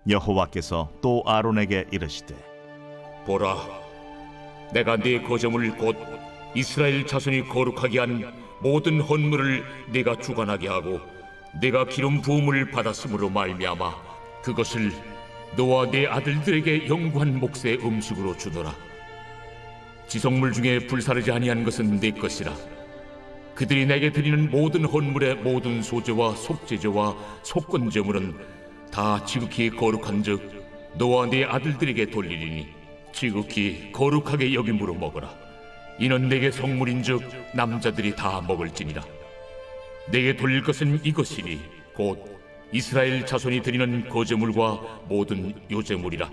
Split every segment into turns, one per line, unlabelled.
여호와께서 또 아론에게 이르시되
보라, 내가 네 거저물 곧 이스라엘 자손이 거룩하게 한 모든 헌물을 네가 주관하게 하고 네가 기름 부음을 받았으므로 말미암아 그것을 너와 네 아들들에게 영구한 몫의 음식으로 주노라. 지성물 중에 불사르지 아니한 것은 네 것이라. 그들이 내게 드리는 모든 헌물의 모든 소제와 속제제와 속건제물은 다 지극히 거룩한즉 너와 네 아들들에게 돌리리니 지극히 거룩하게 여김으로 먹어라. 이는 내게 성물인즉 남자들이 다 먹을지니라. 내게 돌릴 것은 이것이니 곧 이스라엘 자손이 드리는 거제물과 모든 요제물이라.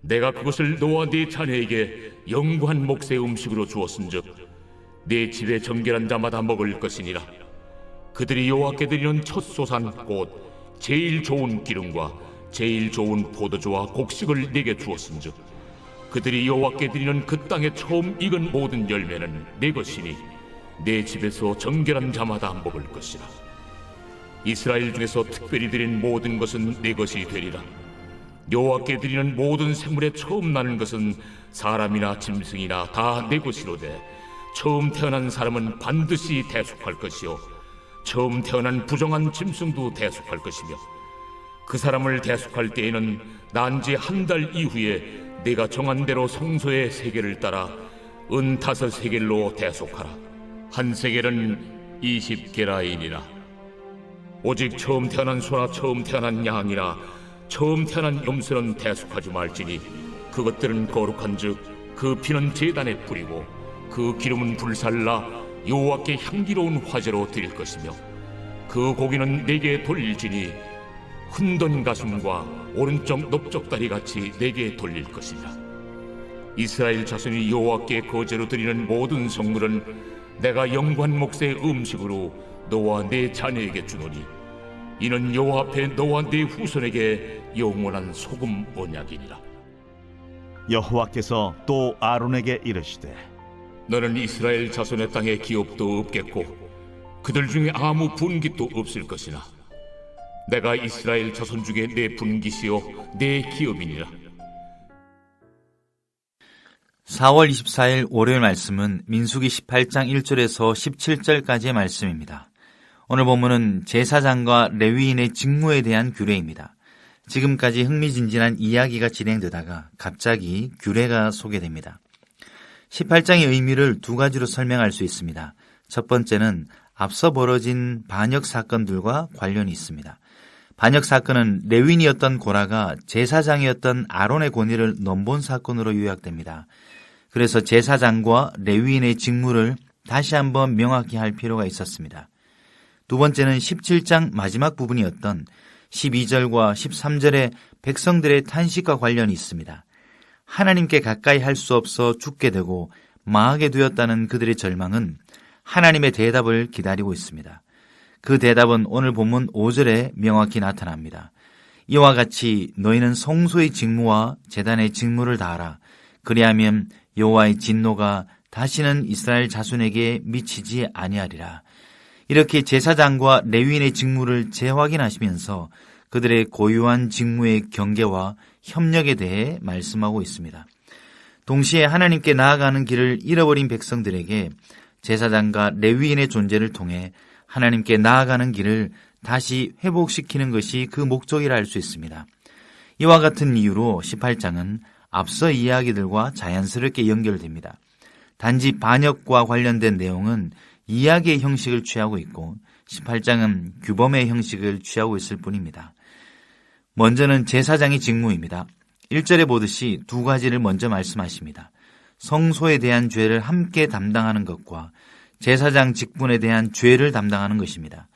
내가 그것을 너와 네 자녀에게 영구한 몫의 음식으로 주었은즉 네 집에 정결한 자마다 먹을 것이니라. 그들이 여호와께 드리는 첫 소산 곧 제일 좋은 기름과 제일 좋은 포도주와 곡식을 네게 주었은즉 그들이 여호와께 드리는 그 땅에 처음 익은 모든 열매는 네 것이니 내 집에서 정결한 자마다 먹을 것이라. 이스라엘 중에서 특별히 드린 모든 것은 네 것이 되리라. 여호와께 드리는 모든 생물에 처음 나는 것은 사람이나 짐승이나 다 네 것이로되 처음 태어난 사람은 반드시 대속할 것이요 처음 태어난 부정한 짐승도 대속할 것이며 그 사람을 대속할 때에는 난 지 한 달 이후에 내가 정한 대로 성소의 세겔을 따라 은 5세겔로 대속하라. 한 세겔은 20게라인이라. 오직 처음 태어난 소나 처음 태어난 양이나 처음 태어난 염소는 대속하지 말지니 그것들은 거룩한즉 그 피는 제단에 뿌리고 그 기름은 불살라 여호와께 향기로운 화제로 드릴 것이며 그 고기는 내게 돌릴지니 흔든 가슴과 오른쪽 넓적다리 같이 내게 돌릴 것이라. 이스라엘 자손이 여호와께 거제로 드리는 모든 성물은 내가 영구한 몫의 음식으로 너와 네 자녀에게 주노니 이는 여호와 앞에 너와 네 후손에게 영원한 소금 언약이니라.
여호와께서 또 아론에게 이르시되
너는 이스라엘 자손의 땅에 기업도 없겠고 그들 중에 아무 분깃도 없을 것이나 내가 이스라엘 자손 중에 내 분깃이요 내 기업이니라.
4월 24일 월요일 말씀은 민수기 18장 1절에서 17절까지의 말씀입니다. 오늘 본문은 제사장과 레위인의 직무에 대한 규례입니다. 지금까지 흥미진진한 이야기가 진행되다가 갑자기 규례가 소개됩니다. 18장의 의미를 두 가지로 설명할 수 있습니다. 첫 번째는 앞서 벌어진 반역 사건들과 관련이 있습니다. 반역 사건은 레위인이었던 고라가 제사장이었던 아론의 권위를 넘본 사건으로 요약됩니다. 그래서 제사장과 레위인의 직무를 다시 한번 명확히 할 필요가 있었습니다. 두 번째는 17장 마지막 부분이었던 12절과 13절의 백성들의 탄식과 관련이 있습니다. 하나님께 가까이 할 수 없어 죽게 되고 망하게 되었다는 그들의 절망은 하나님의 대답을 기다리고 있습니다. 그 대답은 오늘 본문 5절에 명확히 나타납니다. 이와 같이 너희는 성소의 직무와 제단의 직무를 다하라. 그리하면 여호와의 진노가 다시는 이스라엘 자손에게 미치지 아니하리라. 이렇게 제사장과 레위인의 직무를 재확인하시면서 그들의 고유한 직무의 경계와 협력에 대해 말씀하고 있습니다. 동시에 하나님께 나아가는 길을 잃어버린 백성들에게 제사장과 레위인의 존재를 통해 하나님께 나아가는 길을 다시 회복시키는 것이 그 목적이라 할 수 있습니다. 이와 같은 이유로 18장은 앞서 이야기들과 자연스럽게 연결됩니다. 단지 반역과 관련된 내용은 이야기의 형식을 취하고 있고 18장은 규범의 형식을 취하고 있을 뿐입니다. 먼저는 제사장의 직무입니다. 1절에 보듯이 두 가지를 먼저 말씀하십니다. 성소에 대한 죄를 함께 담당하는 것과 제사장 직분에 대한 죄를 담당하는 것입니다.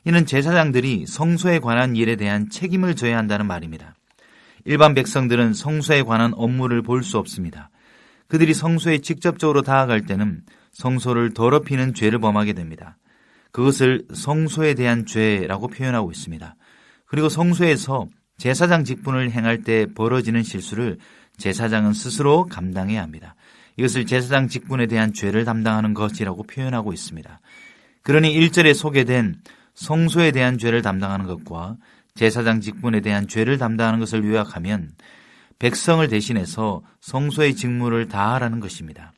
이는 제사장들이 성소에 관한 일에 대한 책임을 져야 한다는 말입니다. 일반 백성들은 성소에 관한 업무를 볼 수 없습니다. 그들이 성소에 직접적으로 다가갈 때는 성소를 더럽히는 죄를 범하게 됩니다. 그것을 성소에 대한 죄라고 표현하고 있습니다. 그리고 성소에서 제사장 직분을 행할 때 벌어지는 실수를 제사장은 스스로 감당해야 합니다. 이것을 제사장 직분에 대한 죄를 담당하는 것이라고 표현하고 있습니다. 그러니 1절에 소개된 성소에 대한 죄를 담당하는 것과 제사장 직분에 대한 죄를 담당하는 것을 요약하면 백성을 대신해서 성소의 직무를 다하라는 것입니다.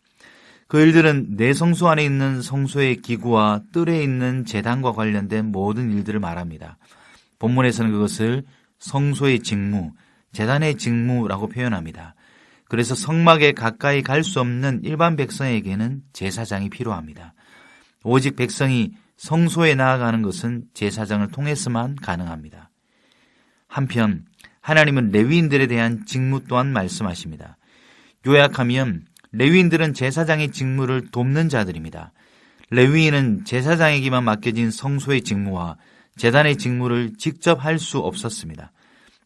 그 일들은 내 성소 안에 있는 성소의 기구와 뜰에 있는 제단과 관련된 모든 일들을 말합니다. 본문에서는 그것을 성소의 직무, 제단의 직무라고 표현합니다. 그래서 성막에 가까이 갈 수 없는 일반 백성에게는 제사장이 필요합니다. 오직 백성이 성소에 나아가는 것은 제사장을 통해서만 가능합니다. 한편 하나님은 레위인들에 대한 직무 또한 말씀하십니다. 요약하면 레위인들은 제사장의 직무를 돕는 자들입니다. 레위인은 제사장에게만 맡겨진 성소의 직무와 제단의 직무를 직접 할 수 없었습니다.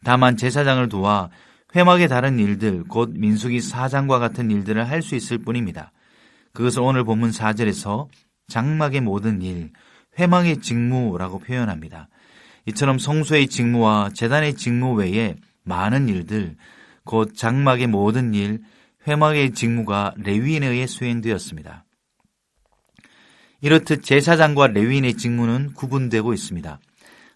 다만 제사장을 도와 회막의 다른 일들, 곧 민수기 4장과 같은 일들을 할 수 있을 뿐입니다. 그것을 오늘 본문 4절에서 장막의 모든 일, 회막의 직무라고 표현합니다. 이처럼 성소의 직무와 제단의 직무 외에 많은 일들, 곧 장막의 모든 일, 회막의 직무가 레위인에 의해 수행되었습니다. 이렇듯 제사장과 레위인의 직무는 구분되고 있습니다.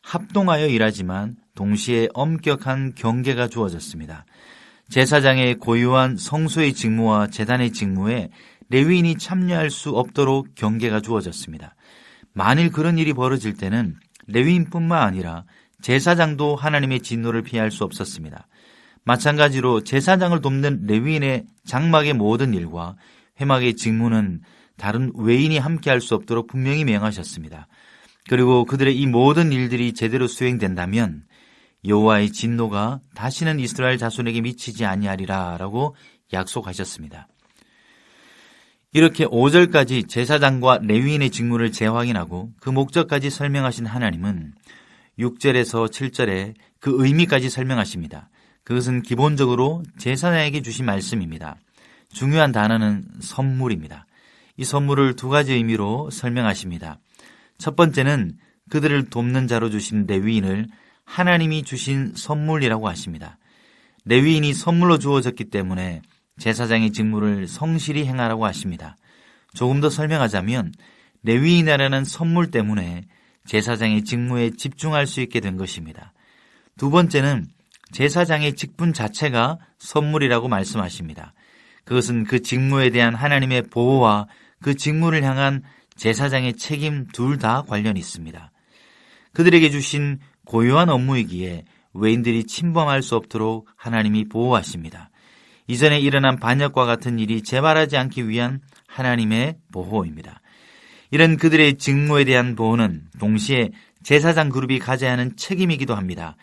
합동하여 일하지만 동시에 엄격한 경계가 주어졌습니다. 제사장의 고유한 성소의 직무와 제단의 직무에 레위인이 참여할 수 없도록 경계가 주어졌습니다. 만일 그런 일이 벌어질 때는 레위인뿐만 아니라 제사장도 하나님의 진노를 피할 수 없었습니다. 마찬가지로 제사장을 돕는 레위인의 장막의 모든 일과 회막의 직무는 다른 외인이 함께할 수 없도록 분명히 명하셨습니다. 그리고 그들의 이 모든 일들이 제대로 수행된다면 여호와의 진노가 다시는 이스라엘 자손에게 미치지 아니하리라 라고 약속하셨습니다. 이렇게 5절까지 제사장과 레위인의 직무를 재확인하고 그 목적까지 설명하신 하나님은 6절에서 7절에 그 의미까지 설명하십니다. 그것은 기본적으로 제사장에게 주신 말씀입니다. 중요한 단어는 선물입니다. 이 선물을 두 가지 의미로 설명하십니다. 첫 번째는 그들을 돕는 자로 주신 레위인을 하나님이 주신 선물이라고 하십니다. 레위인이 선물로 주어졌기 때문에 제사장의 직무를 성실히 행하라고 하십니다. 조금 더 설명하자면 레위인이라는 선물 때문에 제사장의 직무에 집중할 수 있게 된 것입니다. 두 번째는 제사장의 직분 자체가 선물이라고 말씀하십니다. 그것은 그 직무에 대한 하나님의 보호와 그 직무를 향한 제사장의 책임 둘 다 관련이 있습니다. 그들에게 주신 고유한 업무이기에 외인들이 침범할 수 없도록 하나님이 보호하십니다. 이전에 일어난 반역과 같은 일이 재발하지 않기 위한 하나님의 보호입니다. 이런 그들의 직무에 대한 보호는 동시에 제사장 그룹이 가져야 하는 책임이기도 합니다.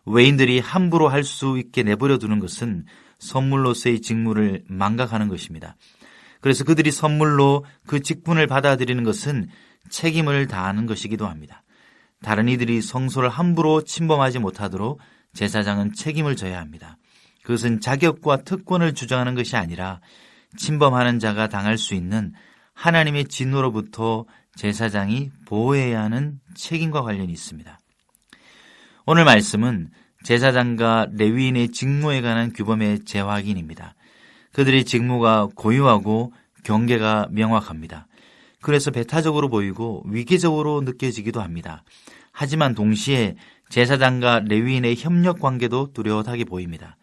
외인들이 함부로 할 수 있게 내버려 두는 것은 선물로서의 직무를 망각하는 것입니다. 그래서 그들이 선물로 그 직분을 받아들이는 것은 책임을 다하는 것이기도 합니다. 다른 이들이 성소를 함부로 침범하지 못하도록 제사장은 책임을 져야 합니다. 그것은 자격과 특권을 주장하는 것이 아니라 침범하는 자가 당할 수 있는 하나님의 진노로부터 제사장이 보호해야 하는 책임과 관련이 있습니다. 오늘 말씀은 제사장과 레위인의 직무에 관한 규범의 재확인입니다. 그들의 직무가 고유하고 경계가 명확합니다. 그래서 배타적으로 보이고 위계적으로 느껴지기도 합니다. 하지만 동시에 제사장과 레위인의 협력 관계도 뚜렷하게 보입니다.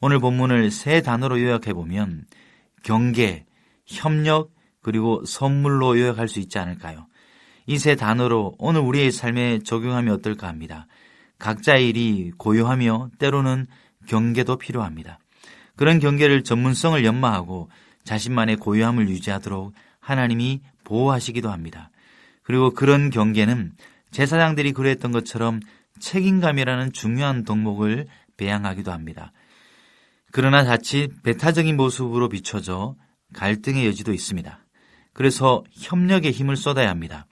오늘 본문을 세 단어로 요약해보면 경계, 협력, 그리고 선물로 요약할 수 있지 않을까요? 이 세 단어로 오늘 우리의 삶에 적용하면 어떨까 합니다. 각자의 일이 고유하며 때로는 경계도 필요합니다. 그런 경계를 전문성을 연마하고 자신만의 고유함을 유지하도록 하나님이 보호하시기도 합니다. 그리고 그런 경계는 제사장들이 그랬던 것처럼 책임감이라는 중요한 덕목을 배양하기도 합니다. 그러나 자칫 배타적인 모습으로 비춰져 갈등의 여지도 있습니다. 그래서 협력에 힘을 쏟아야 합니다.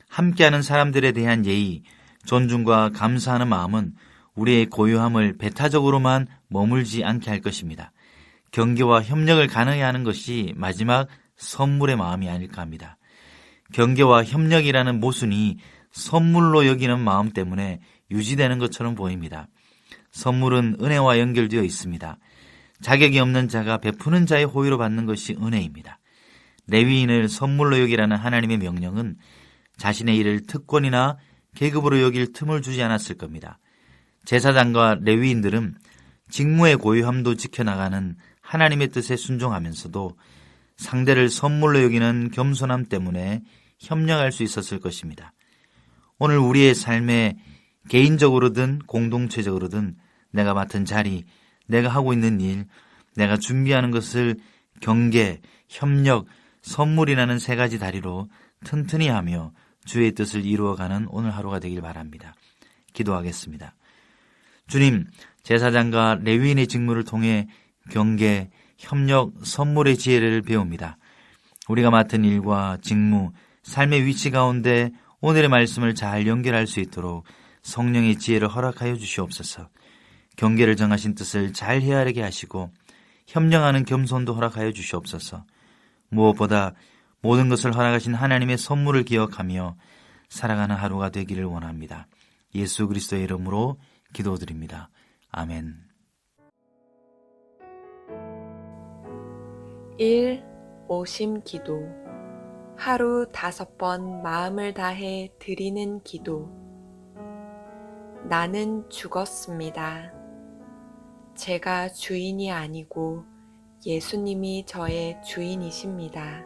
함께하는 사람들에 대한 예의, 존중과 감사하는 마음은 우리의 고유함을 배타적으로만 머물지 않게 할 것입니다. 경계와 협력을 가능해 하는 것이 마지막 선물의 마음이 아닐까 합니다. 경계와 협력이라는 모순이 선물로 여기는 마음 때문에 유지되는 것처럼 보입니다. 선물은 은혜와 연결되어 있습니다. 자격이 없는 자가 베푸는 자의 호의로 받는 것이 은혜입니다. 레위인을 선물로 여기라는 하나님의 명령은 자신의 일을 특권이나 계급으로 여길 틈을 주지 않았을 겁니다. 제사장과 레위인들은 직무의 고유함도 지켜나가는 하나님의 뜻에 순종하면서도 상대를 선물로 여기는 겸손함 때문에 협력할 수 있었을 것입니다. 오늘 우리의 삶에 개인적으로든 공동체적으로든 내가 맡은 자리, 내가 하고 있는 일, 내가 준비하는 것을 경계, 협력, 선물이라는 세 가지 다리로 튼튼히 하며 주의 뜻을 이루어가는 오늘 하루가 되길 바랍니다. 기도하겠습니다. 주님, 제사장과 레위인의 직무를 통해 경계, 협력, 선물의 지혜를 배웁니다. 우리가 맡은 일과 직무, 삶의 위치 가운데 오늘의 말씀을 잘 연결할 수 있도록 성령의 지혜를 허락하여 주시옵소서. 경계를 정하신 뜻을 잘 헤아리게 하시고 협력하는 겸손도 허락하여 주시옵소서. 무엇보다 모든 것을 허락하신 하나님의 선물을 기억하며 살아가는 하루가 되기를 원합니다. 예수 그리스도의 이름으로 기도드립니다. 아멘.
1. 오심 기도. 하루 5번 마음을 다해 드리는 기도. 나는 죽었습니다. 제가 주인이 아니고 예수님이 저의 주인이십니다.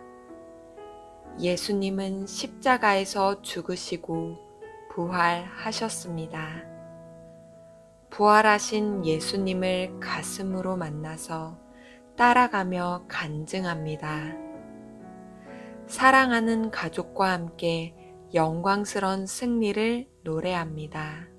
예수님은 십자가에서 죽으시고 부활하셨습니다. 부활하신 예수님을 가슴으로 만나서 따라가며 간증합니다. 사랑하는 가족과 함께 영광스러운 승리를 노래합니다.